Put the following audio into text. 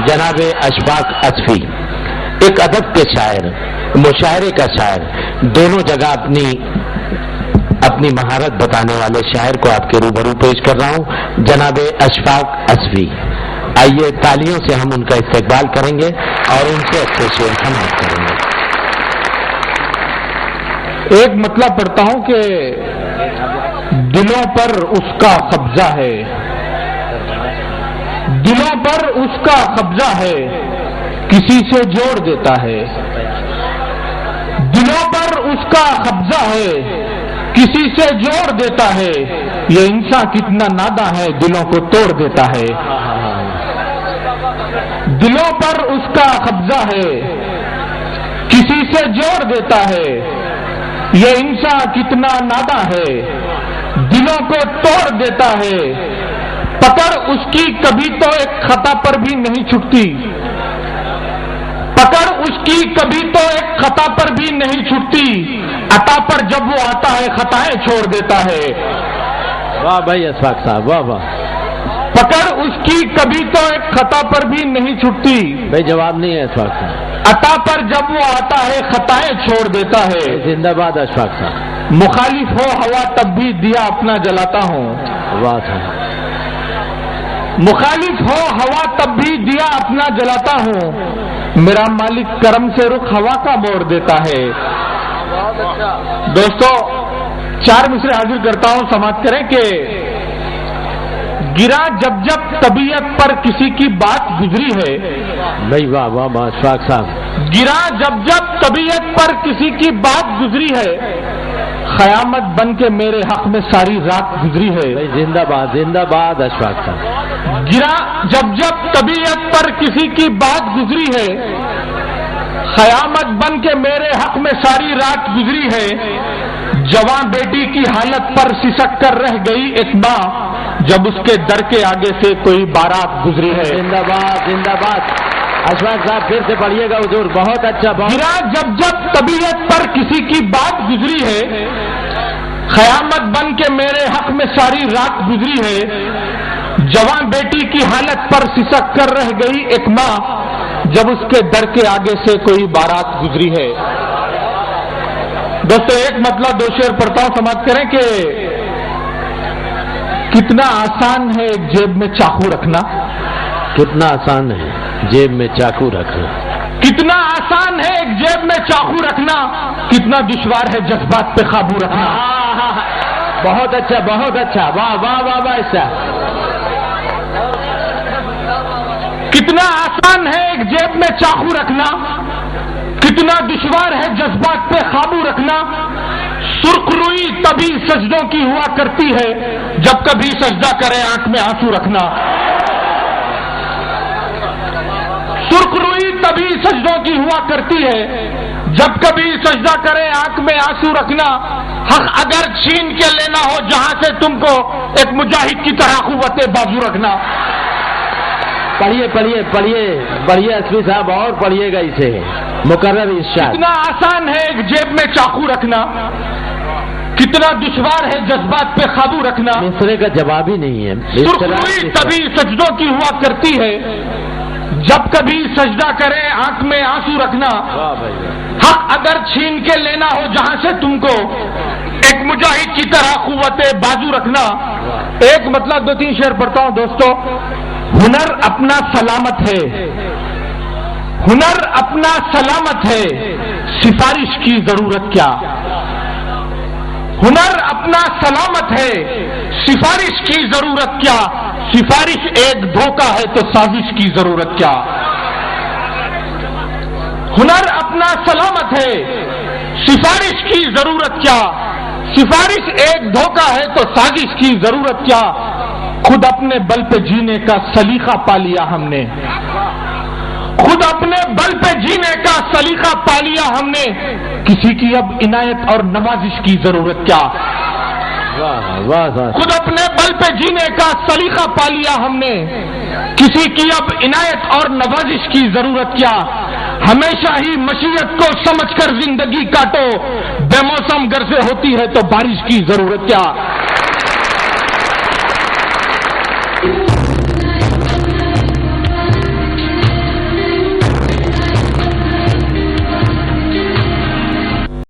جناب اشفاق اصفی، ایک ادب کے شاعر، مشاعرے کا شاعر، دونوں جگہ اپنی مہارت بتانے والے شاعر کو آپ کے روبرو پیش کر رہا ہوں، جناب اشفاق اصفی۔ آئیے تالیوں سے ہم ان کا استقبال کریں گے اور ان سے اچھے شعر سماعت کریں گے۔ ایک مطلب پڑھتا ہوں کہ دلوں پر اس کا قبضہ ہے، دلوں پر اس کا قبضہ ہے، کسی سے جوڑ دیتا ہے، دلوں پر اس کا قبضہ ہے، کسی سے جوڑ دیتا ہے، یہ انسان کتنا ناداں ہے، دلوں کو توڑ دیتا ہے۔ دلوں پر اس کا قبضہ ہے، کسی سے جوڑ دیتا ہے، یہ انسان کتنا ناداں ہے، دلوں کو توڑ دیتا ہے۔ پکڑ اس کی کبھی تو ایک خطا پر بھی نہیں چھٹتی، پکڑ اس کی کبھی تو ایک خطا پر بھی نہیں چھٹتی، عطا پر جب وہ آتا ہے خطائیں چھوڑ دیتا ہے۔ واہ بھائی اشفاق صاحب، واہ واہ۔ پکڑ اس کی کبھی تو ایک خطا پر بھی نہیں چھٹتی، بھائی جواب نہیں ہے اشفاق صاحب۔ عطا پر جب وہ آتا ہے خطائیں چھوڑ دیتا ہے۔ زندہ باد اشفاق صاحب۔ مخالف ہو ہوا تب بھی دیا اپنا جلاتا ہوں، واہ صاحب۔ مخالف ہو ہوا تب بھی دیا اپنا جلاتا ہوں، میرا مالک کرم سے رخ ہوا کا موڑ دیتا ہے۔ دوستو 4 مصرے حاضر کرتا ہوں، سماعت کریں کہ گرا جب جب طبیعت پر کسی کی بات گزری ہے، بھائی واہ واہ واہ اشفاق صاحب۔ گرا جب جب طبیعت پر کسی کی بات گزری ہے، قیامت بن کے میرے حق میں ساری رات گزری ہے۔ زندہ باد اشفاق صاحب۔ گرا جب جب طبیعت پر کسی کی بات گزری ہے، قیامت بن کے میرے حق میں ساری رات گزری ہے، جوان بیٹی کی حالت پر سسک کر رہ گئی ایک ماں، جب اس کے در کے آگے سے کوئی بارات گزری ہے۔ زندہ باد اشفاق صاحب، پھر سے پڑھیے گا حضور، بہت اچھا۔ گرا جب جب طبیعت پر کسی کی بات گزری ہے، قیامت بن کے میرے حق میں ساری رات گزری ہے، جوان بیٹی کی حالت پر سسک کر رہ گئی ایک ماں، جب اس کے در کے آگے سے کوئی بارات گزری ہے۔ دوستو ایک مطلب 2 شعر پڑھتا ہوں، سماعت کریں کہ کتنا آسان ہے ایک جیب میں چاقو رکھنا، کتنا آسان ہے جیب میں چاقو رکھنا، کتنا آسان ہے ایک جیب میں چاقو رکھنا، کتنا دشوار ہے جذبات پہ قابو رکھنا۔ بہت اچھا بہت اچھا، واہ واہ واہ واہ ایسا۔ کتنا آسان ہے ایک جیب میں چاقو رکھنا، کتنا دشوار ہے جذبات پہ قابو رکھنا، سرخ روئی تبھی سجدوں کی ہوا کرتی ہے، جب کبھی سجدہ کرے آنکھ میں آنسو رکھنا۔ سرخ روئی تبھی سجدوں کی ہوا کرتی ہے، جب کبھی سجدہ کرے آنکھ میں آنسو رکھنا، حق اگر چھین کے لینا ہو جہاں سے تم کو، ایک مجاہد کی طرح قوت بازو رکھنا۔ پڑھیے بڑھیے اصفی صاحب، اور پڑھیے گا اسے مقرر ارشاد۔ کتنا آسان ہے ایک جیب میں چاقو رکھنا، کتنا دشوار ہے جذبات پہ قابو رکھنا، مصرے کا جواب ہی نہیں ہے۔ سرخ روئی تبھی سجدوں کی ہوا کرتی ہے، جب کبھی سجدہ کرے آنکھ میں آنسو رکھنا، حق اگر چھین کے لینا ہو جہاں سے تم کو، ایک مجاہد کی طرح قوت بازو رکھنا۔ ایک مطلب 2-3 شعر پڑھتا ہوں دوستو۔ ہنر اپنا سلامت ہے، ہنر اپنا سلامت ہے، سفارش کی ضرورت کیا، ہنر اپنا سلامت ہے، سفارش کی ضرورت کیا، سفارش ایک دھوکہ ہے تو سازش کی ضرورت کیا۔ ہنر اپنا سلامت ہے، سفارش کی ضرورت کیا، سفارش ایک دھوکہ ہے تو سازش کی ضرورت کیا، خود اپنے بل پہ جینے کا سلیقہ پا لیا ہم نے، خود اپنے بل پہ جینے کا سلیقہ پا لیا ہم نے، کسی کی اب عنایت اور نوازش کی ضرورت کیا۔ خود اپنے بل پہ جینے کا سلیقہ پا لیا ہم نے، کسی کی اب عنایت اور نوازش کی ضرورت کیا، ہمیشہ ہی مشیت کو سمجھ کر زندگی کاٹو، بے موسم گر سے ہوتی ہے تو بارش کی ضرورت کیا۔